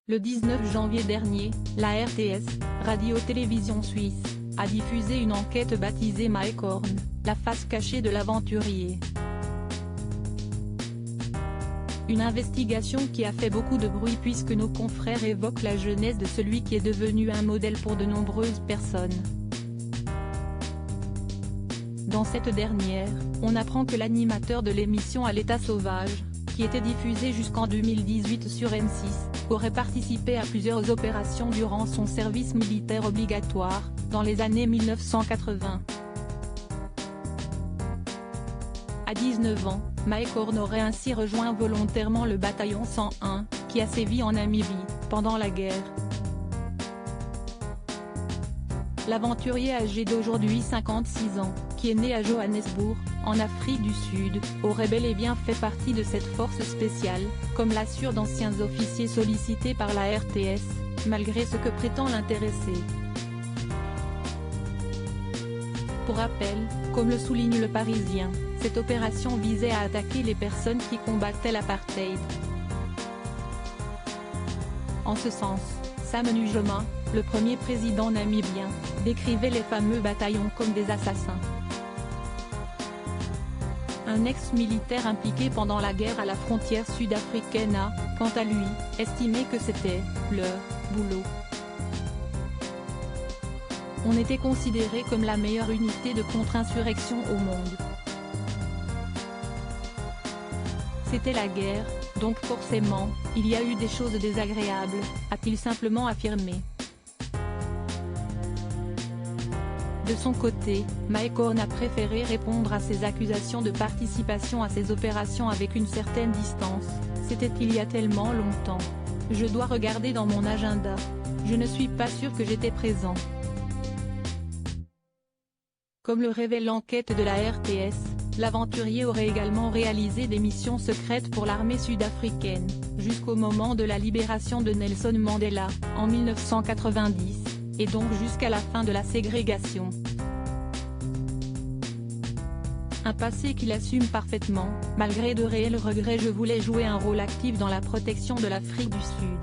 Le 19 janvier dernier, la RTS, radio-télévision suisse, a diffusé une enquête baptisée Mike Horn, la face cachée de l'aventurier. Une investigation qui a fait beaucoup de bruit puisque nos confrères évoquent la jeunesse de celui qui est devenu un modèle pour de nombreuses personnes. Dans cette dernière, on apprend que l'animateur de l'émission À l'état sauvage, qui était diffusée jusqu'en 2018 sur M6, aurait participé à plusieurs opérations durant son service militaire obligatoire, dans les années 1980. À 19 ans, Mike Horn aurait ainsi rejoint volontairement le bataillon 101, qui a sévi en Namibie, pendant la guerre. L'aventurier âgé d'aujourd'hui 56 ans, qui est né à Johannesburg, en Afrique du Sud, aurait bel et bien fait partie de cette force spéciale, comme l'assurent d'anciens officiers sollicités par la RTS, malgré ce que prétend l'intéressé. Pour rappel, comme le souligne Le Parisien, cette opération visait à attaquer les personnes qui combattaient l'apartheid. En ce sens, Sam Nujoma, le premier président namibien, décrivait les fameux bataillons comme des assassins. Un ex-militaire impliqué pendant la guerre à la frontière sud-africaine a, quant à lui, estimé que c'était « leur boulot ». On était considéré comme la meilleure unité de contre-insurrection au monde. C'était la guerre, donc forcément, il y a eu des choses désagréables, a-t-il simplement affirmé. De son côté, Mike Horn a préféré répondre à ces accusations de participation à ces opérations avec une certaine distance. C'était il y a tellement longtemps. Je dois regarder dans mon agenda. Je ne suis pas sûr que j'étais présent. Comme le révèle l'enquête de la RTS, l'aventurier aurait également réalisé des missions secrètes pour l'armée sud-africaine, jusqu'au moment de la libération de Nelson Mandela, en 1990. Et donc jusqu'à la fin de la ségrégation. Un passé qu'il assume parfaitement, malgré de réels regrets. Je voulais jouer un rôle actif dans la protection de l'Afrique du Sud.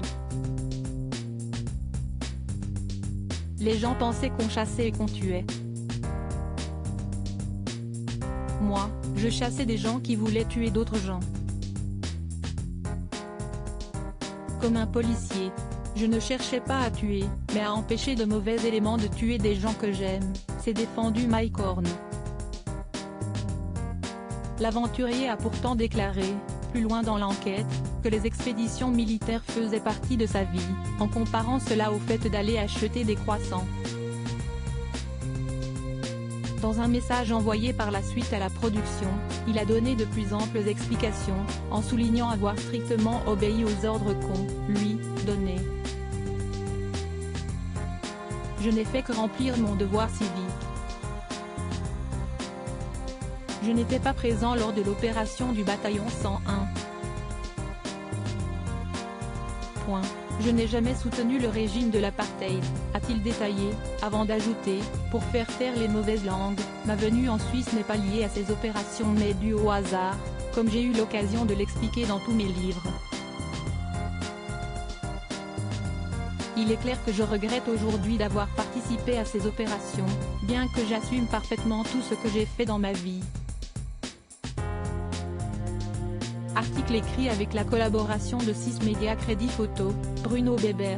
Les gens pensaient qu'on chassait et qu'on tuait. Moi, je chassais des gens qui voulaient tuer d'autres gens. Comme un policier. Je ne cherchais pas à tuer, mais à empêcher de mauvais éléments de tuer des gens que j'aime, s'est défendu Mike Horn. L'aventurier a pourtant déclaré, plus loin dans l'enquête, que les expéditions militaires faisaient partie de sa vie, en comparant cela au fait d'aller acheter des croissants. Dans un message envoyé par la suite à la production, il a donné de plus amples explications, en soulignant avoir strictement obéi aux ordres qu'on lui donnait. Je n'ai fait que remplir mon devoir civique. Je n'étais pas présent lors de l'opération du bataillon 101. Je n'ai jamais soutenu le régime de l'apartheid, a-t-il détaillé, avant d'ajouter, pour faire taire les mauvaises langues, ma venue en Suisse n'est pas liée à ces opérations mais due au hasard, comme j'ai eu l'occasion de l'expliquer dans tous mes livres. Il est clair que je regrette aujourd'hui d'avoir participé à ces opérations, bien que j'assume parfaitement tout ce que j'ai fait dans ma vie. Article écrit avec la collaboration de 6 médias Crédit Photo, Bruno Weber.